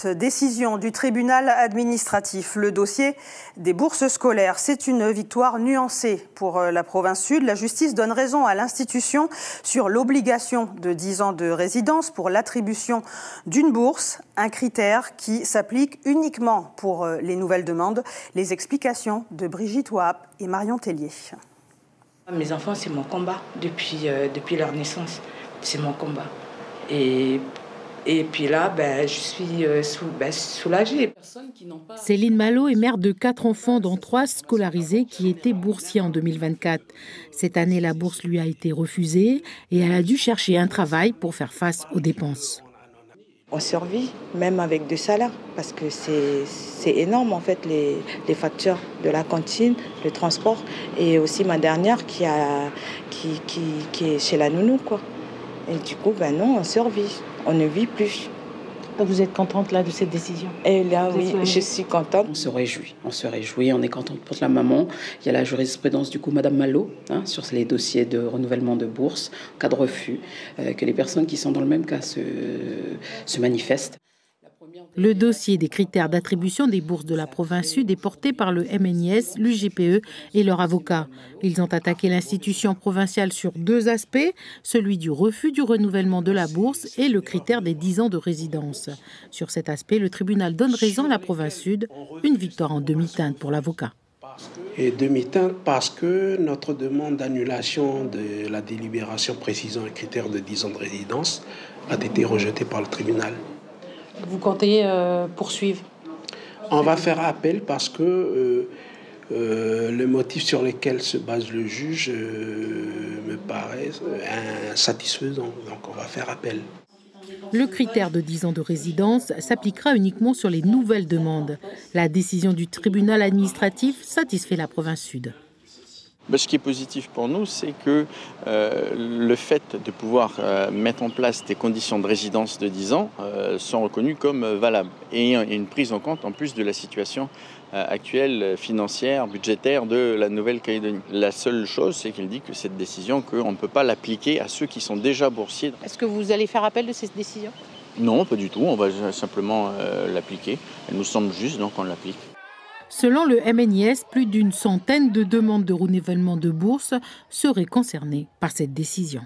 Décision du tribunal administratif. Le dossier des bourses scolaires, c'est une victoire nuancée pour la province sud. La justice donne raison à l'institution sur l'obligation de 10 ans de résidence pour l'attribution d'une bourse, un critère qui s'applique uniquement pour les nouvelles demandes. Les explications de Brigitte Wahab et Marion Tellier. Mes enfants, c'est mon combat depuis leur naissance. C'est mon combat. Et puis là, je suis soulagée. Céline Malo est mère de 4 enfants, dont 3 scolarisés qui étaient boursiers en 2024. Cette année, la bourse lui a été refusée et elle a dû chercher un travail pour faire face aux dépenses. On survit, même avec 2 salaires, parce que c'est énorme en fait, les factures de la cantine, le transport, et aussi ma dernière qui est chez la nounou, quoi. Et du coup, non, on survit, on ne vit plus. Vous êtes contente là de cette décision? Et là, oui, je suis contente. On se réjouit, on est contente pour la maman. Il y a la jurisprudence du coup, Madame Malo, sur les dossiers de renouvellement de bourse, en cas de refus, que les personnes qui sont dans le même cas se manifestent. Le dossier des critères d'attribution des bourses de la province sud est porté par le MNIS, l'UGPE et leurs avocats. Ils ont attaqué l'institution provinciale sur 2 aspects, celui du refus du renouvellement de la bourse et le critère des 10 ans de résidence. Sur cet aspect, le tribunal donne raison à la province sud, une victoire en demi-teinte pour l'avocat. Et demi-teinte parce que notre demande d'annulation de la délibération précisant le critère de 10 ans de résidence a été rejetée par le tribunal. Vous comptez poursuivre? On va faire appel parce que le motif sur lequel se base le juge me paraît insatisfaisant. Donc on va faire appel. Le critère de 10 ans de résidence s'appliquera uniquement sur les nouvelles demandes. La décision du tribunal administratif satisfait la province sud. Ce qui est positif pour nous, c'est que le fait de pouvoir mettre en place des conditions de résidence de 10 ans sont reconnues comme valables et une prise en compte en plus de la situation actuelle financière, budgétaire de la Nouvelle-Calédonie. La seule chose, c'est qu'il dit que cette décision, qu'on ne peut pas l'appliquer à ceux qui sont déjà boursiers. Est-ce que vous allez faire appel de cette décision? Non, pas du tout. On va simplement l'appliquer. Elle nous semble juste, donc on l'applique. Selon le MNIS, plus d'une centaine de demandes de renouvellement de bourse seraient concernées par cette décision.